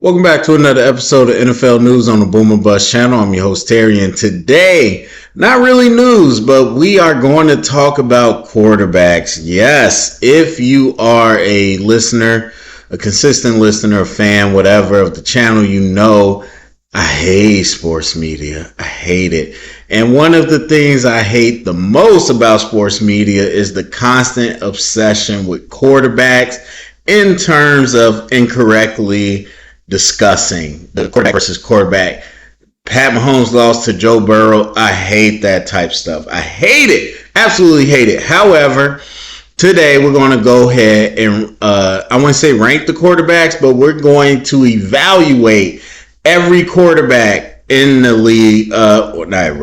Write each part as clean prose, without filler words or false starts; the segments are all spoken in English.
Welcome back to another episode of NFL News on the Boomer Bust channel. I'm your host Terry, and today, not really news, but we are going to talk about quarterbacks. Yes, if you are a listener, a consistent listener, a fan, whatever of the channel, you know I hate sports media. I hate it. And one of the things I hate the most about sports media is the constant obsession with quarterbacks in terms of incorrectly discussing the quarterback versus quarterback. Pat Mahomes lost to Joe Burrow. I hate that type stuff. I hate it. Absolutely hate it. However, today we're going to go ahead and I wouldn't say rank the quarterbacks, but we're going to evaluate every quarterback in the league. Back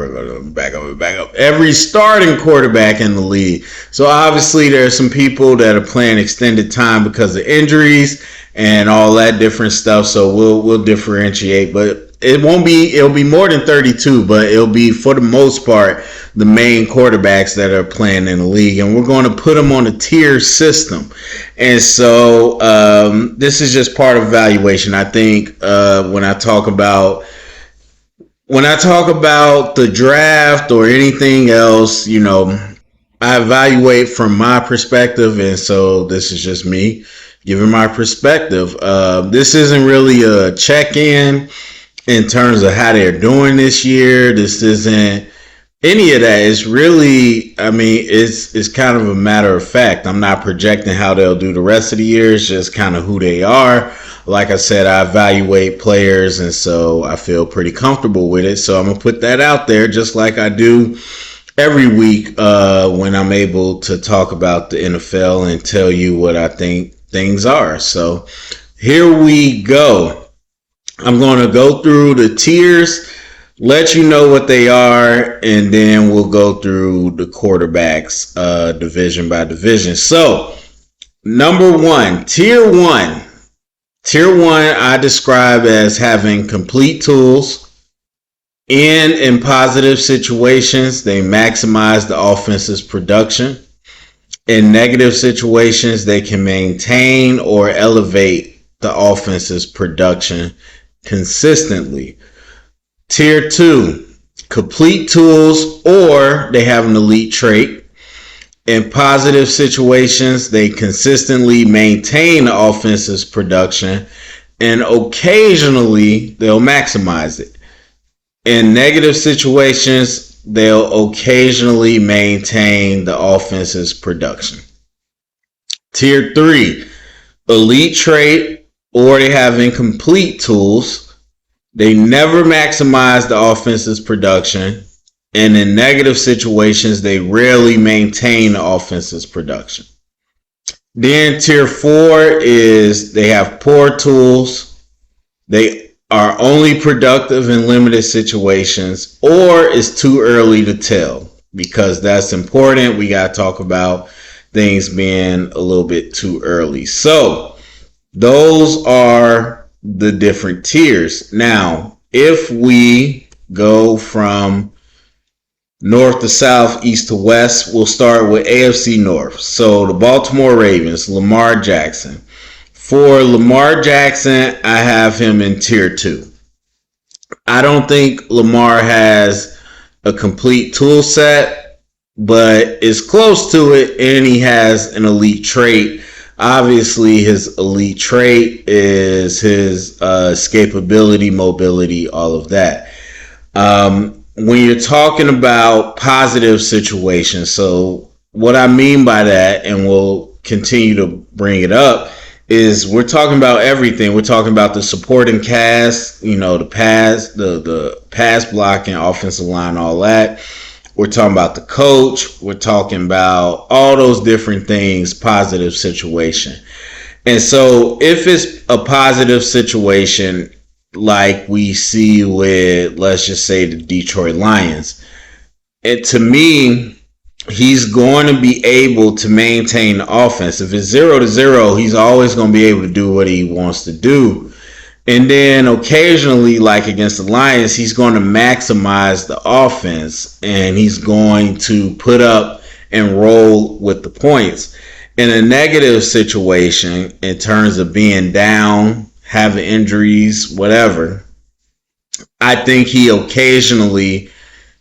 up. Every starting quarterback in the league. So obviously there's some people that are playing extended time because of injuries and all that different stuff. So we'll differentiate, but it'll be more than 32, but it'll be for the most part the main quarterbacks that are playing in the league, and we're going to put them on a tier system. And so this is just part of evaluation. I think when I talk about the draft or anything else, you know, I evaluate from my perspective, and so this is just me giving my perspective. This isn't really a check-in in terms of how they're doing this year. This isn't any of that. It's really, it's kind of a matter of fact. I'm not projecting how they'll do the rest of the year. It's just kind of who they are. Like I said, I evaluate players, and so I feel pretty comfortable with it. So I'm going to put that out there just like I do every week when I'm able to talk about the NFL and tell you what I think things are. So here we go. I'm going to go through the tiers, let you know what they are, and then we'll go through the quarterbacks division by division. So number one, tier one. Tier one I describe as having complete tools. In positive situations, they maximize the offense's production. In negative situations, they can maintain or elevate the offense's production consistently. Tier 2, complete tools, or they have an elite trait. In positive situations, they consistently maintain the offense's production, and occasionally they'll maximize it. In negative situations, they'll occasionally maintain the offense's production. Tier 3, elite trait, or they have incomplete tools. They never maximize the offense's production, and in negative situations, they rarely maintain the offense's production. Then tier 4 is they have poor tools. They are only productive in limited situations, or it's too early to tell, because that's important. We got to talk about things being a little bit too early. So those are the different tiers. Now, if we go from north to south, east to west, we'll start with AFC North. So the Baltimore Ravens, Lamar Jackson. For Lamar Jackson, I have him in tier 2. I don't think Lamar has a complete tool set, but is close to it, and he has an elite trait. Obviously, his elite trait is his escapability, mobility, all of that. When you're talking about positive situations, so what I mean by that, and we'll continue to bring it up, is we're talking about everything. We're talking about the supporting cast, you know, the pass blocking, offensive line, all that. We're talking about the coach. We're talking about all those different things, positive situation. And so if it's a positive situation, like we see with, let's just say, the Detroit Lions, and to me, he's going to be able to maintain the offense. If it's 0-0, he's always going to be able to do what he wants to do. And then occasionally, like against the Lions, he's going to maximize the offense, and he's going to put up and roll with the points. In a negative situation, in terms of being down, having injuries, whatever, I think he occasionally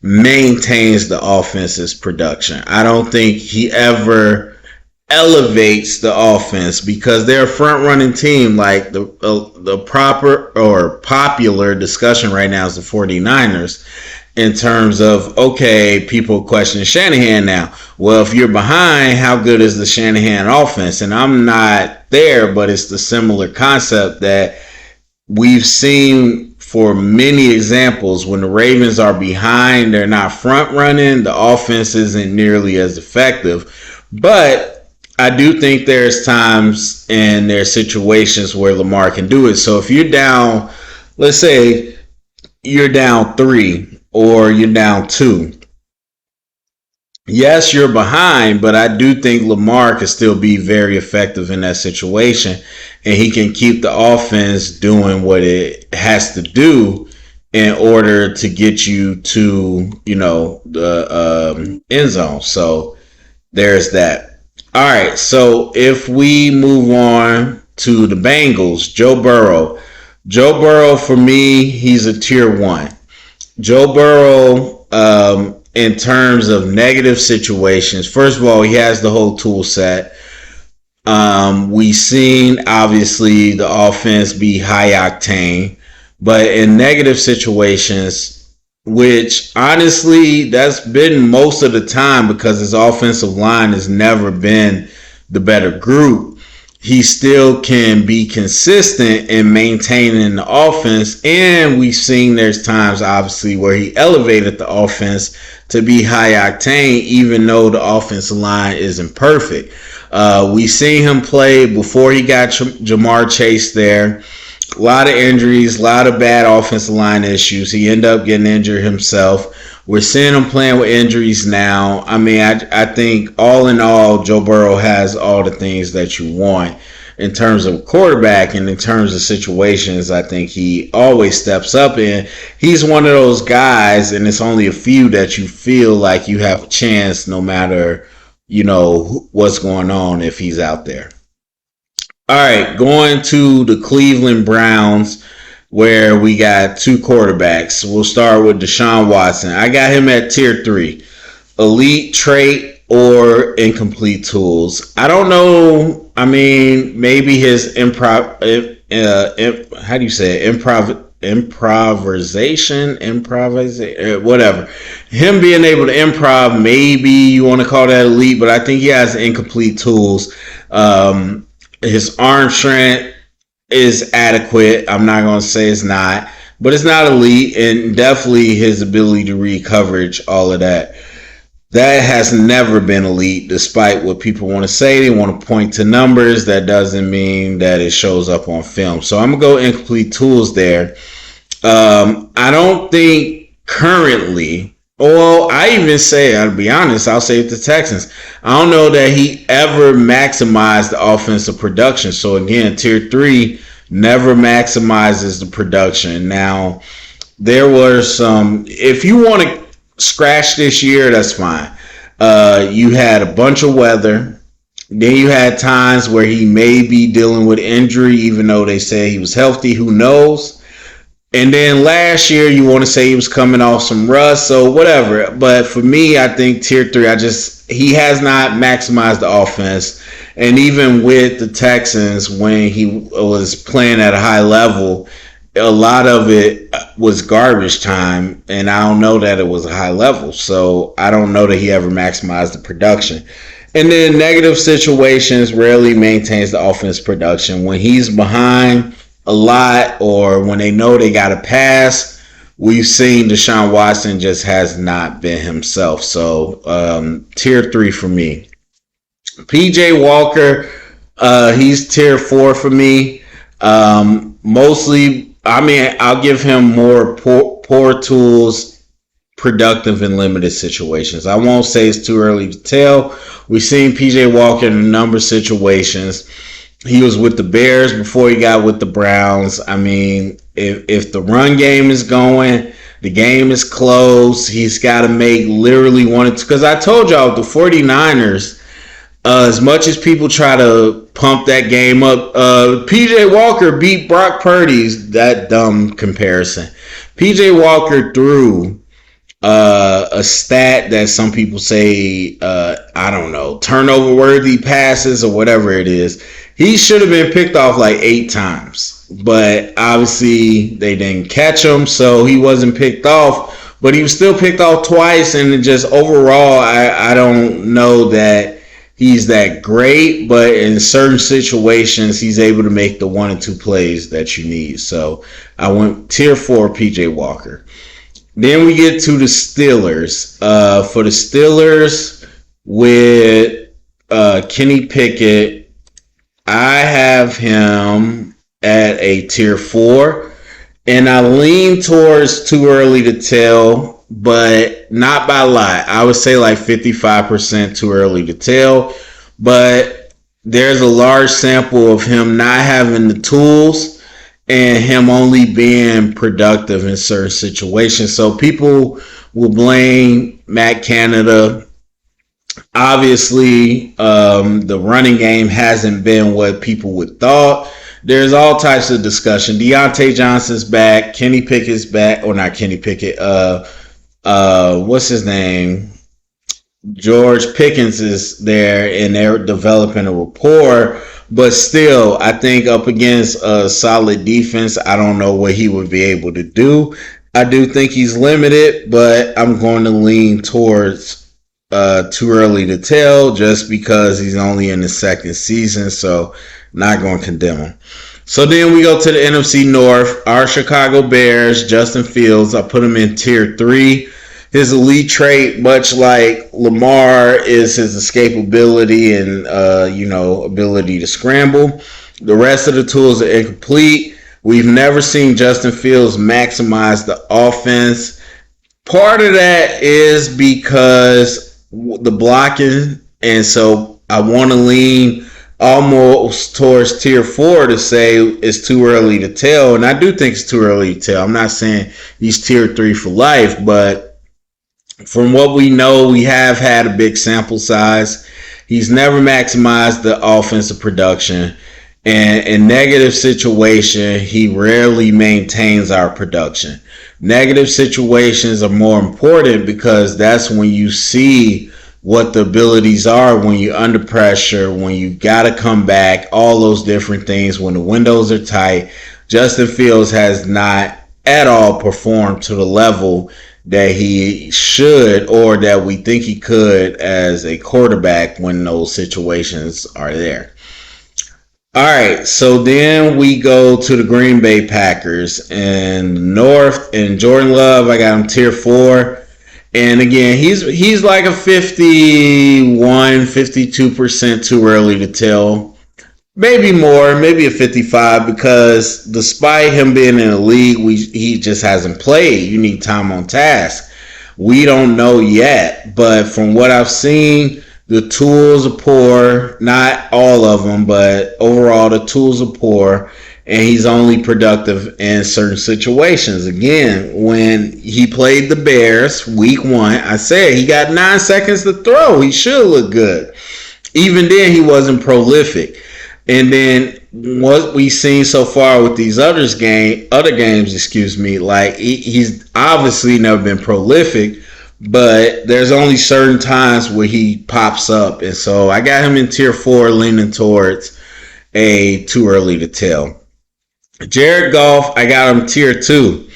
maintains the offense's production. I don't think he ever elevates the offense because they're a front running team. Like the proper or popular discussion right now is the 49ers in terms of, okay, people question Shanahan now. Well, if you're behind, how good is the Shanahan offense? And I'm not there, but it's the similar concept that we've seen for many examples. When the Ravens are behind, they're not front running, the offense isn't nearly as effective. But I do think there's times and there's situations where Lamar can do it. So if you're down, let's say you're down 3 or you're down 2, yes, you're behind, but I do think Lamar can still be very effective in that situation, and he can keep the offense doing what it has to do in order to get you to, the end zone. So there's that. All right, so if we move on to the Bengals, Joe Burrow. Joe Burrow, for me, he's a tier 1. Joe Burrow, in terms of negative situations, first of all, he has the whole tool set. We've seen, obviously, the offense be high octane, but in negative situations, which honestly, that's been most of the time because his offensive line has never been the better group, he still can be consistent in maintaining the offense. And we've seen there's times, obviously, where he elevated the offense to be high octane, even though the offensive line isn't perfect. We've seen him play before he got Jamar Chase there. A lot of injuries, a lot of bad offensive line issues. He ended up getting injured himself. We're seeing him playing with injuries now. I mean, I think all in all, Joe Burrow has all the things that you want in terms of quarterback, and in terms of situations. I think he always steps up, and he's one of those guys, and it's only a few that you feel like you have a chance no matter, what's going on if he's out there. All right, going to the Cleveland Browns, where we got 2 quarterbacks. We'll start with Deshaun Watson. I got him at tier 3. Elite trait or incomplete tools. I don't know. I mean, maybe his how do you say it? Improvisation, whatever. Him being able to improv, maybe you want to call that elite, but I think he has incomplete tools. His arm strength is adequate. I'm not going to say it's not, but it's not elite, and definitely his ability to read coverage, all of that. That has never been elite, despite what people want to say. They want to point to numbers. That doesn't mean that it shows up on film. So I'm going to go incomplete tools there. I don't think currently, well, I even say, I'll be honest, I'll say it to Texans. I don't know that he ever maximized the offensive production. So again, tier 3 never maximizes the production. Now, there were some, if you want to scratch this year, that's fine. You had a bunch of weather. Then you had times where he may be dealing with injury, even though they say he was healthy. Who knows? And then last year, you want to say he was coming off some rust, so whatever. But for me, I think tier 3, he has not maximized the offense. And even with the Texans, when he was playing at a high level, a lot of it was garbage time, and I don't know that it was a high level. So I don't know that he ever maximized the production. And then negative situations rarely maintains the offense production. When he's behind a lot, or when they know they got to pass, we've seen Deshaun Watson just has not been himself. So tier 3 for me. PJ Walker, he's tier 4 for me. Mostly, I mean, I'll give him more poor tools, productive in limited situations. I won't say it's too early to tell. We've seen PJ Walker in a number of situations. He was with the Bears before he got with the Browns. I mean, if the run game is going, the game is close, he's got to make literally one or two. Because I told y'all, the 49ers, As much as people try to pump that game up, PJ Walker beat Brock Purdy's. That dumb comparison. PJ Walker threw a stat that some people say, I don't know, turnover worthy passes or whatever it is. He should have been picked off like 8 times, but obviously they didn't catch him, so he wasn't picked off. But he was still picked off twice, and just overall, I don't know that he's that great, but in certain situations, he's able to make the 1 and 2 plays that you need. So I went tier 4 PJ Walker. Then we get to the Steelers. For the Steelers with Kenny Pickett, I have him at a tier 4. And I lean towards too early to tell, but not by a lot. I would say like 55% too early to tell. But there's a large sample of him not having the tools and him only being productive in certain situations. So people will blame Matt Canada. Obviously, the running game hasn't been what people would thought. There's all types of discussion. Deontay Johnson's back. Kenny Pickett's back. Or not Kenny Pickett. What's his name? George Pickens is there, and they're developing a rapport. But still, I think up against a solid defense, I don't know what he would be able to do. I do think he's limited, but I'm going to lean towards too early to tell just because he's only in his second season, so not going to condemn him. So then we go to the NFC North. Our Chicago Bears, Justin Fields, I put him in tier 3. His elite trait, much like Lamar, is his escapability and ability to scramble. The rest of the tools are incomplete. We've never seen Justin Fields maximize the offense. Part of that is because the blocking, and so I want to lean almost towards tier 4 to say it's too early to tell, and I do think it's too early to tell. I'm not saying he's tier 3 for life, but from what we know, we have had a big sample size. He's never maximized the offensive production. And in negative situation, he rarely maintains our production. Negative situations are more important because that's when you see what the abilities are when you're under pressure, when you got to come back, all those different things, when the windows are tight. Justin Fields has not at all performed to the level that he should or that we think he could as a quarterback when those situations are there. All right, so then we go to the Green Bay Packers and North, and Jordan Love, I got him tier 4. And again, he's like a 52% too early to tell. Maybe more, maybe a 55, because despite him being in the league, he just hasn't played. You need time on task. We don't know yet, but from what I've seen, the tools are poor. Not all of them, but overall the tools are poor, and he's only productive in certain situations. Again, when he played the Bears week 1, I said he got 9 seconds to throw. He should look good. Even then, he wasn't prolific. And then what we've seen so far with these other games, like he's obviously never been prolific, but there's only certain times where he pops up. And so I got him in tier 4, leaning towards a too early to tell. Jared Goff, I got him tier 2.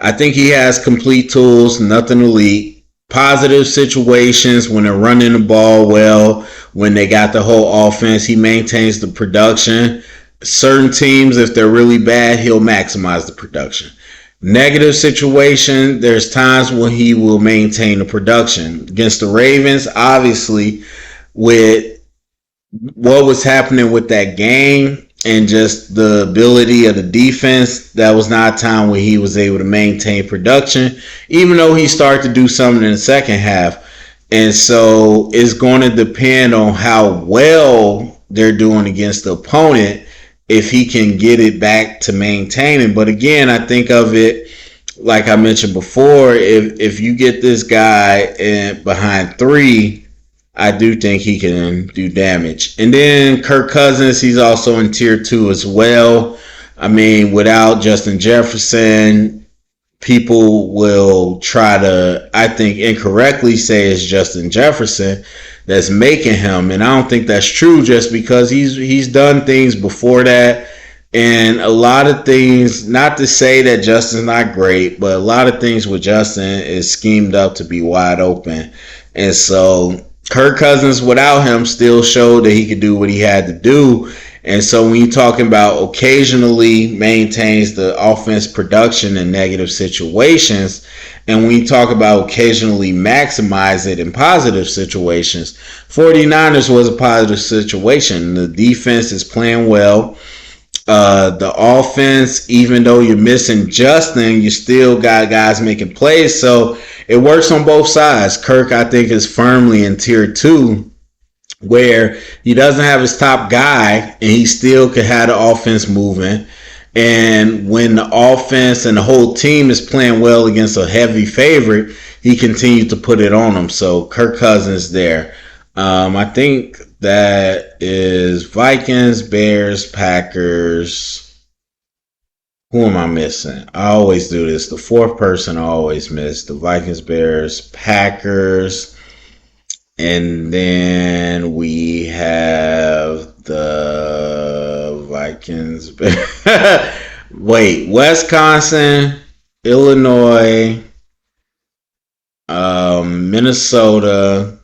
I think he has complete tools, nothing elite. Positive situations when they're running the ball well, when they got the whole offense, he maintains the production. Certain teams, if they're really bad, he'll maximize the production. Negative situation, there's times when he will maintain the production. Against the Ravens, obviously, with what was happening with that game and just the ability of the defense, that was not a time when he was able to maintain production, even though he started to do something in the second half. And so it's going to depend on how well they're doing against the opponent if he can get it back to maintaining. But again, I think of it like I mentioned before, if you get this guy behind 3 I do think he can do damage. And then Kirk Cousins, he's also in tier 2 as well. I mean, without Justin Jefferson, people will try to, I think, incorrectly say it's Justin Jefferson that's making him, and I don't think that's true. Just because he's done things before that, and a lot of things. Not to say that Justin's not great, but a lot of things with Justin is schemed up to be wide open, and so Kirk Cousins without him still showed that he could do what he had to do. And so when you're talking about occasionally maintains the offense production in negative situations, and when you talk about occasionally maximize it in positive situations, 49ers was a positive situation. The defense is playing well. The offense, even though you're missing Justin, you still got guys making plays. So it works on both sides. Kirk, I think, is firmly in tier 2, where he doesn't have his top guy and he still could have the offense moving. And when the offense and the whole team is playing well against a heavy favorite, he continued to put it on them. So Kirk Cousins there. I think that is Vikings, Bears, Packers. Who am I missing? I always do this. The fourth person I always miss. The Vikings, Bears, Packers. And then we have the Vikings. Wait, Wisconsin, Illinois, Minnesota,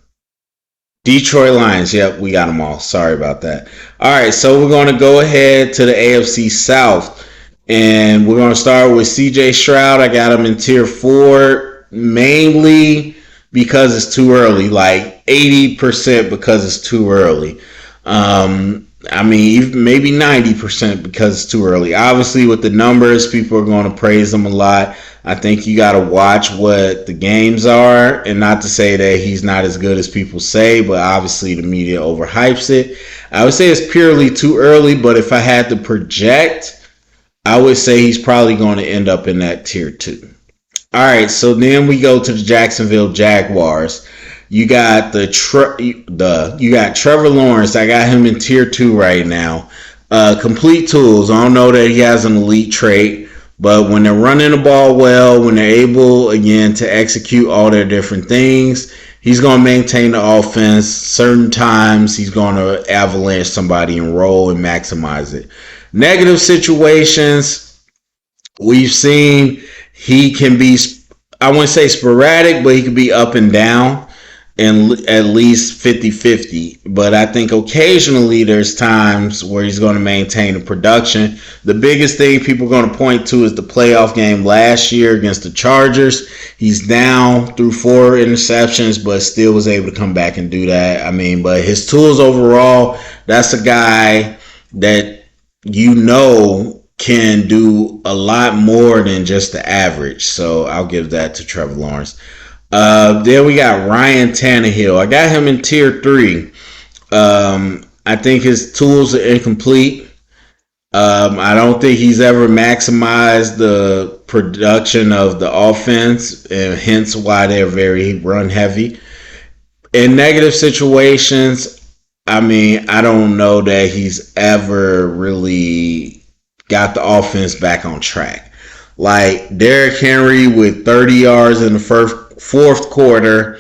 Detroit Lions. Yep, we got them all. Sorry about that. All right, so we're going to go ahead to the AFC South. And we're going to start with CJ Stroud. I got him in tier 4, mainly because it's too early, like 80% because it's too early. I mean, maybe 90% because it's too early. Obviously, with the numbers, people are going to praise him a lot. I think you got to watch what the games are, and not to say that he's not as good as people say, but obviously the media overhypes it. I would say it's purely too early, but if I had to project, I would say he's probably going to end up in that tier 2. All right, so then we go to the Jacksonville Jaguars. You got you got Trevor Lawrence. I got him in tier 2 right now. Complete tools. I don't know that he has an elite trait, but when they're running the ball well, when they're able again to execute all their different things, he's going to maintain the offense. Certain times he's going to avalanche somebody and roll and maximize it. Negative situations, we've seen he can be, I wouldn't say sporadic, but he can be up and down and at least 50-50. But I think occasionally there's times where he's going to maintain the production. The biggest thing people are going to point to is the playoff game last year against the Chargers. He's down through 4 interceptions, but still was able to come back and do that. I mean, but his tools overall, that's a guy that can do a lot more than just the average. So I'll give that to Trevor Lawrence. Then we got Ryan Tannehill. I got him in tier 3. I think his tools are incomplete. I don't think he's ever maximized the production of the offense, and hence why they're very run heavy. In negative situations, I mean, I don't know that he's ever really got the offense back on track. Like Derrick Henry with 30 yards in the fourth quarter,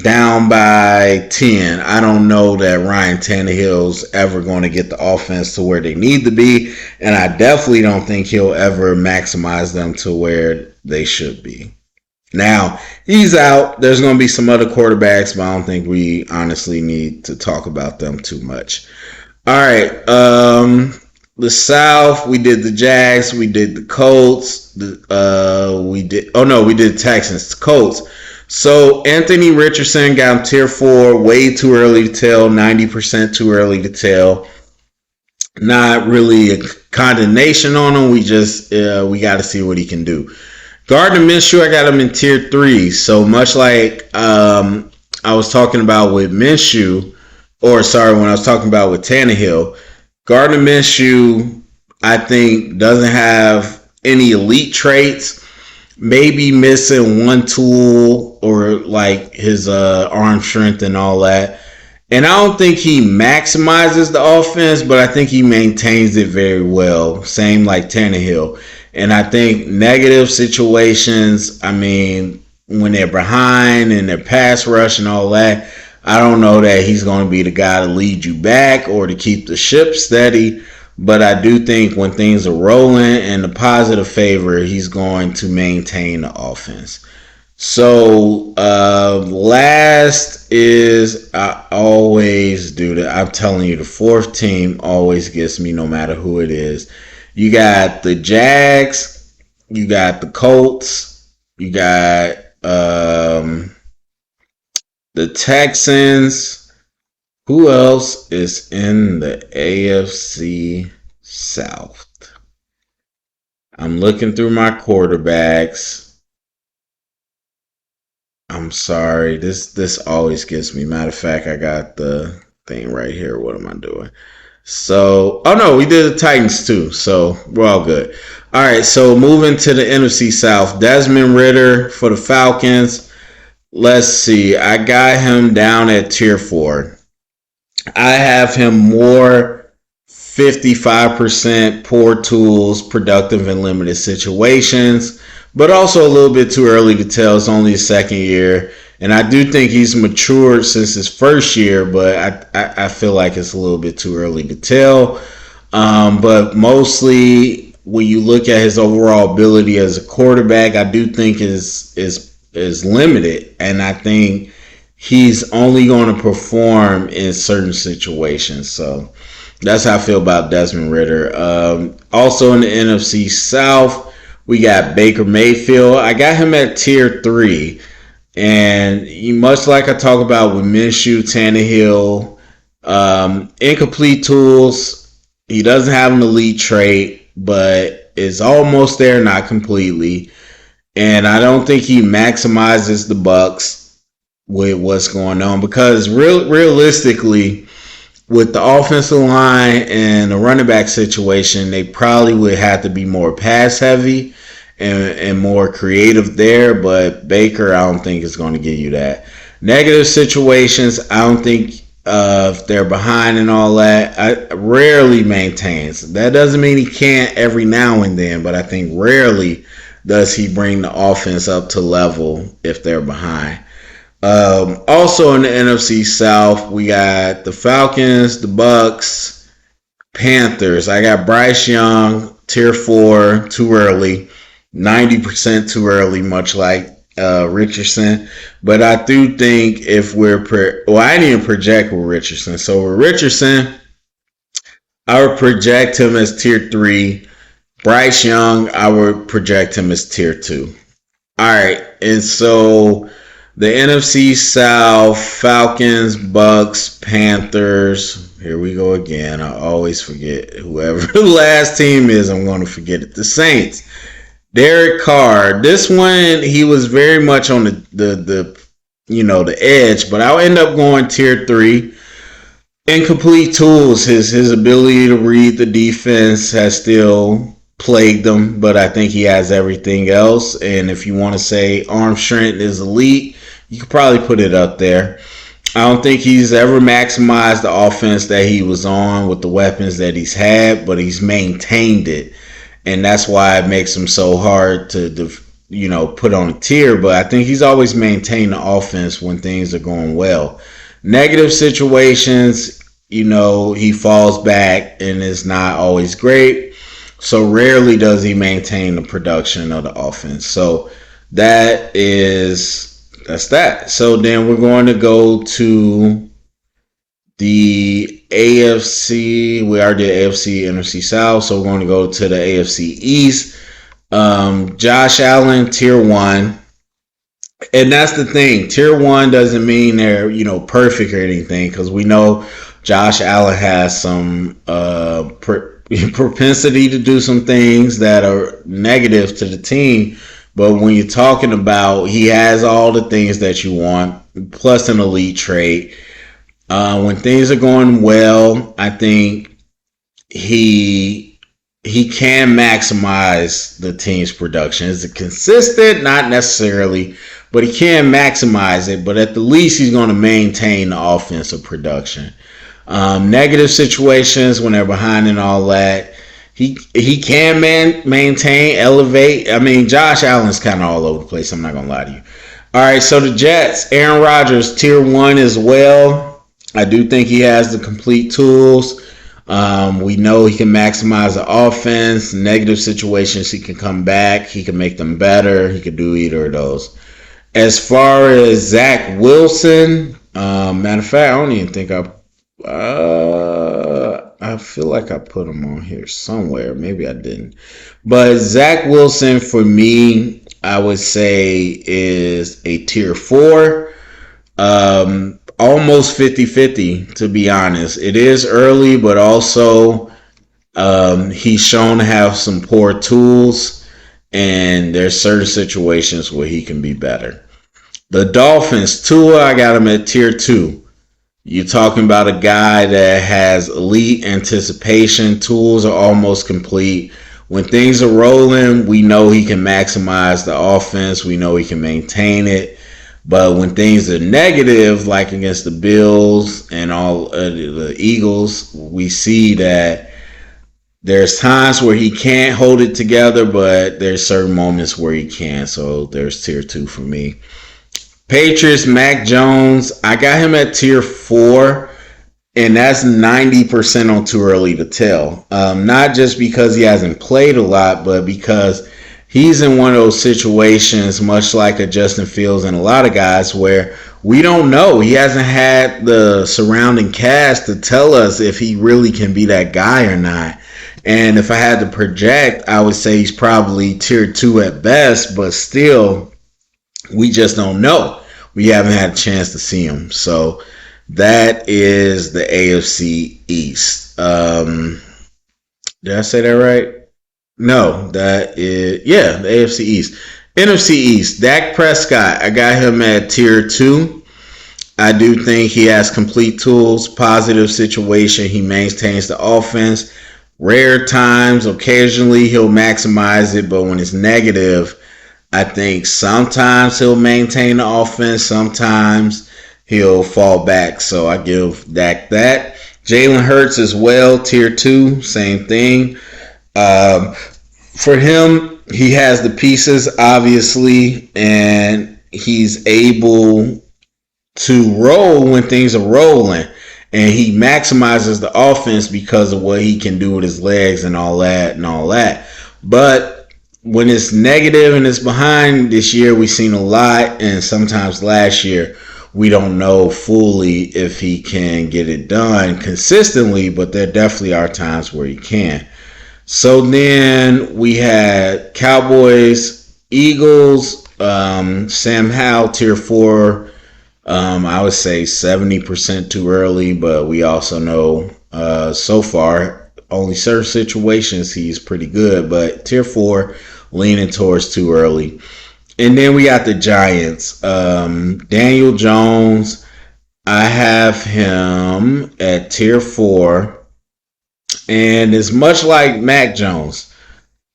down by 10. I don't know that Ryan Tannehill's ever going to get the offense to where they need to be, and I definitely don't think he'll ever maximize them to where they should be. Now, he's out. There's going to be some other quarterbacks, but I don't think we honestly need to talk about them too much. All right. The South, we did the Jags, we did the Colts, we did Texans, the Colts. So Anthony Richardson got him tier 4, way too early to tell, 90% too early to tell. Not really a condemnation on him. We got to see what he can do. Gardner Minshew, I got him in tier 3. So much like I was talking about with Minshew, when I was talking about with Tannehill, Gardner Minshew, I think, doesn't have any elite traits. Maybe missing one tool or like his arm strength and all that. And I don't think he maximizes the offense, but I think he maintains it very well. Same like Tannehill. And I think negative situations, I mean, when they're behind and their pass rush and all that, I don't know that he's going to be the guy to lead you back or to keep the ship steady. But I do think when things are rolling in the positive favor, he's going to maintain the offense. So last is I always do that. I'm telling you, the fourth team always gets me no matter who it is. You got the Jags, you got the Colts, you got the Texans. Who else is in the AFC South? I'm looking through my quarterbacks. I'm sorry. This always gets me. Matter of fact, I got the thing right here. What am I doing? So, oh no, we did the Titans too. So we're all good. All right. So moving to the NFC South, Desmond Ridder for the Falcons. Let's see. I got him down at tier 4. I have him more 55% poor tools, productive in limited situations, but also a little bit too early to tell. It's only his second year. And I do think he's matured since his first year, but I feel like it's a little bit too early to tell. But mostly when you look at his overall ability as a quarterback, I do think is limited. And I think he's only going to perform in certain situations. So that's how I feel about Desmond Ridder. Also in the NFC South, we got Baker Mayfield. I got him at tier 3. And much like I talk about with Minshew, Tannehill, incomplete tools. He doesn't have an elite trait, but is almost there, not completely. And I don't think he maximizes the Bucks with what's going on because realistically, with the offensive line and the running back situation, they probably would have to be more pass heavy and more creative there. But Baker, I don't think is going to give you that. Negative situations, I don't think if they're behind and all that, I rarely maintains. That doesn't mean he can't every now and then, but I think rarely does he bring the offense up to level if they're behind. Also in the NFC South, we got the Falcons, the Bucks, Panthers. I got Bryce Young, tier 4, too early, 90% too early, much like Richardson. But I do think if I didn't even project with Richardson. So with Richardson, I would project him as tier 3. Bryce Young, I would project him as tier 2. All right, and so the NFC South, Falcons, Bucks, Panthers. Here we go again. I always forget whoever the last team is. I'm going to forget it. The Saints. Derek Carr. This one, he was very much on the edge, but I'll end up going tier 3. Incomplete tools. His ability to read the defense has still plagued him, but I think he has everything else. And if you want to say arm strength is elite, you could probably put it up there. I don't think he's ever maximized the offense that he was on with the weapons that he's had, but he's maintained it. And that's why it makes him so hard to put on a tier. But I think he's always maintained the offense when things are going well. Negative situations, he falls back and it's not always great. So rarely does he maintain the production of the offense. So that's that. So then we're going to go to the AFC. We already did AFC, NFC South. So we're going to go to the AFC East. Josh Allen, tier 1. And that's the thing. Tier 1 doesn't mean they're, perfect or anything, because we know Josh Allen has some propensity to do some things that are negative to the team. But when you're talking about he has all the things that you want, plus an elite trait. When things are going well, I think he can maximize the team's production. Is it consistent? Not necessarily. but he can maximize it. But at the least, he's going to maintain the offensive production. Negative situations when they're behind and all that, he can maintain, elevate. I mean, Josh Allen's kind of all over the place. I'm not gonna lie to you. All right, so the Jets, Aaron Rodgers, tier 1 as well. I do think he has the complete tools. We know he can maximize the offense. Negative situations, he can come back. He can make them better. He could do either of those. As far as Zach Wilson, matter of fact, I don't even think I feel like I put him on here somewhere. Maybe I didn't. But Zach Wilson, for me, I would say is a tier 4. Almost 50-50, to be honest. It is early, but also he's shown to have some poor tools, and there's certain situations where he can be better. The Dolphins, Tua, I got him at tier 2. You're talking about a guy that has elite anticipation. Tools are almost complete. When things are rolling, we know he can maximize the offense. We know he can maintain it. But when things are negative, like against the Bills and all the Eagles, we see that there's times where he can't hold it together, but there's certain moments where he can. So there's tier 2 for me. Patriots, Mac Jones, I got him at tier 4, and that's 90% on too early to tell. Not just because he hasn't played a lot, but because he's in one of those situations, much like a Justin Fields and a lot of guys, where we don't know. He hasn't had the surrounding cast to tell us if he really can be that guy or not. And if I had to project, I would say he's probably tier 2 at best, but still, we just don't know. We haven't had a chance to see him. So that is the AFC East. Did I say that right? No, that is, yeah, the AFC East. NFC East, Dak Prescott, I got him at tier 2. I do think he has complete tools, positive situation. He maintains the offense. Rare times, occasionally he'll maximize it, but when it's negative, I think sometimes he'll maintain the offense, sometimes he'll fall back. So I give Dak that. Jalen Hurts as well, tier 2, same thing. For him, he has the pieces, obviously, and he's able to roll when things are rolling. And he maximizes the offense because of what he can do with his legs and all that. But when it's negative and it's behind this year, we've seen a lot, and sometimes last year, we don't know fully if he can get it done consistently, but there definitely are times where he can. So then we had Cowboys, Eagles, Sam Howell, tier 4. I would say 70% too early, but we also know so far, only certain situations he's pretty good, but tier 4, leaning towards too early. And then we got the Giants. Daniel Jones, I have him at tier 4. And it's much like Mac Jones.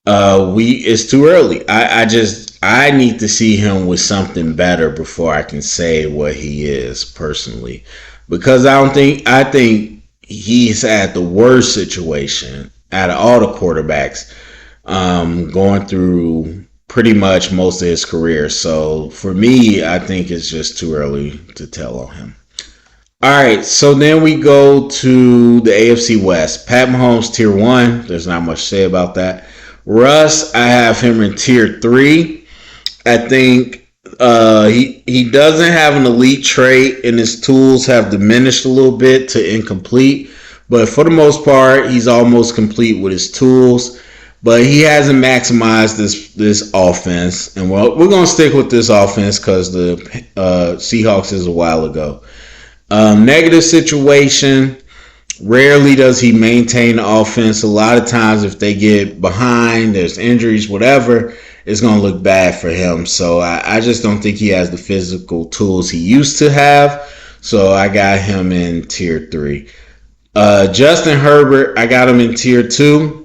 It's too early. I need to see him with something better before I can say what he is personally. Because I think he's at the worst situation out of all the quarterbacks, going through pretty much most of his career. So for me, I think it's just too early to tell on him. All right, so then we go to the AFC West. Pat Mahomes, tier 1. There's not much to say about that. Russ, I have him in tier 3. I think he doesn't have an elite trait, and his tools have diminished a little bit to incomplete. But for the most part, he's almost complete with his tools. But he hasn't maximized this offense. And we're going to stick with this offense because the Seahawks is a while ago. Negative situation. Rarely does he maintain the offense. A lot of times if they get behind, there's injuries, whatever, it's going to look bad for him. So I just don't think he has the physical tools he used to have. So I got him in tier 3. Justin Herbert, I got him in tier 2.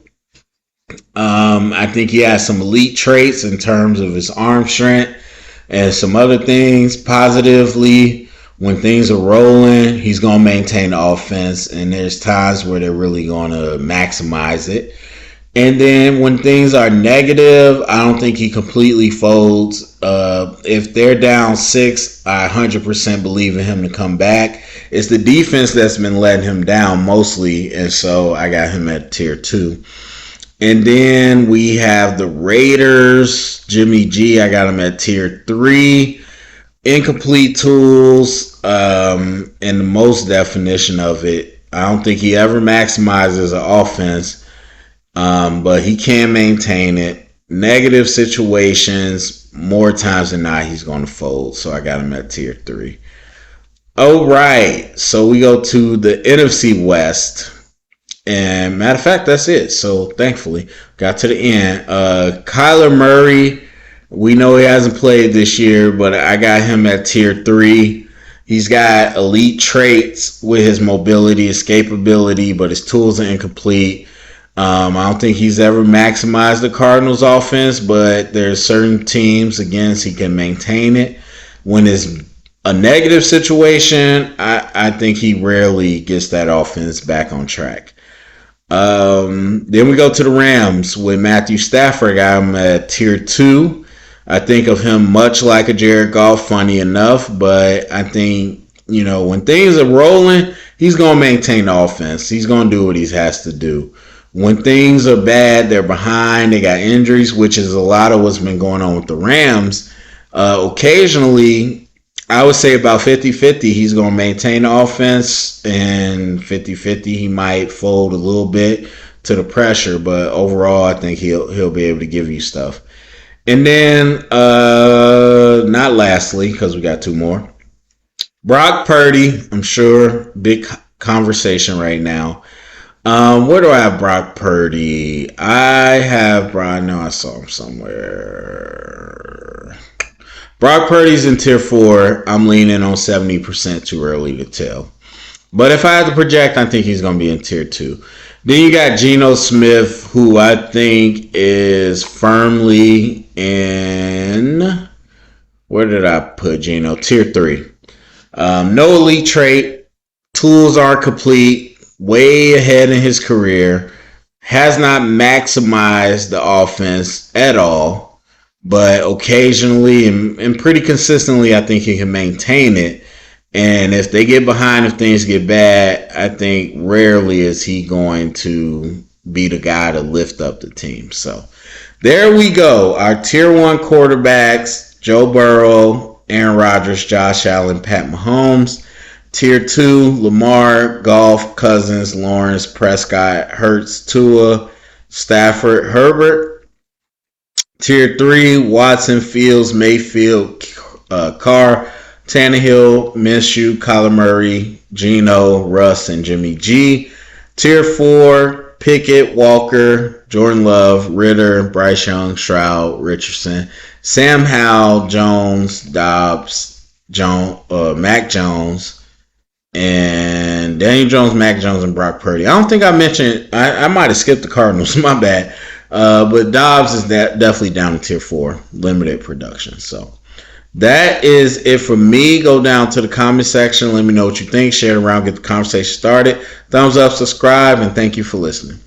I think he has some elite traits in terms of his arm strength and some other things positively. When things are rolling, he's going to maintain the offense, and there's times where they're really going to maximize it. And then when things are negative, I don't think he completely folds. If they're down 6, I 100% believe in him to come back. It's the defense that's been letting him down mostly, and so I got him at tier 2. And then we have the Raiders. Jimmy G, I got him at tier 3. Incomplete tools, in the most definition of it. I don't think he ever maximizes an offense, but he can maintain it. Negative situations, more times than not, he's going to fold. So I got him at tier 3. All right, so we go to the NFC West. And matter of fact, that's it. So thankfully, got to the end. Kyler Murray, we know he hasn't played this year, but I got him at tier 3. He's got elite traits with his mobility, escapability, but his tools are incomplete. I don't think he's ever maximized the Cardinals' offense, but there's certain teams against he can maintain it. When it's a negative situation, I think he rarely gets that offense back on track. Then we go to the Rams with Matthew Stafford. I got him at tier 2. I think of him much like a Jared Goff, funny enough, but I think, when things are rolling, he's going to maintain the offense. He's going to do what he has to do. When things are bad, they're behind, they got injuries, which is a lot of what's been going on with the Rams. Occasionally, I would say about 50-50, he's going to maintain the offense, and 50-50, he might fold a little bit to the pressure, but overall, I think he'll be able to give you stuff. And then, not lastly, because we got 2 more, Brock Purdy, I'm sure, big conversation right now. Where do I have Brock Purdy? I know I saw him somewhere. Brock Purdy's in tier 4. I'm leaning on 70%, too early to tell. But if I had to project, I think he's going to be in tier 2. Then you got Geno Smith, who I think is firmly in... Where did I put Geno? Tier 3. No elite trait. Tools are complete. Way ahead in his career. Has not maximized the offense at all. But occasionally and pretty consistently, I think he can maintain it. And if they get behind, if things get bad, I think rarely is he going to be the guy to lift up the team. So there we go. Our tier 1 quarterbacks, Joe Burrow, Aaron Rodgers, Josh Allen, Pat Mahomes. Tier 2, Lamar, Goff, Cousins, Lawrence, Prescott, Hurts, Tua, Stafford, Herbert. Tier 3, Watson, Fields, Mayfield, Carr, Tannehill, Minshew, Kyler Murray, Geno, Russ, and Jimmy G. Tier 4, Pickett, Walker, Jordan Love, Ritter, Bryce Young, Stroud, Richardson, Sam Howell, Jones, Dobbs, Mac Jones, and Daniel Jones, Mac Jones, and Brock Purdy. I don't think I mentioned, I might have skipped the Cardinals, my bad. But Dobbs is definitely down to tier 4, limited production. So that is it for me. Go down to the comment section. Let me know what you think. Share it around. Get the conversation started. Thumbs up, subscribe, and thank you for listening.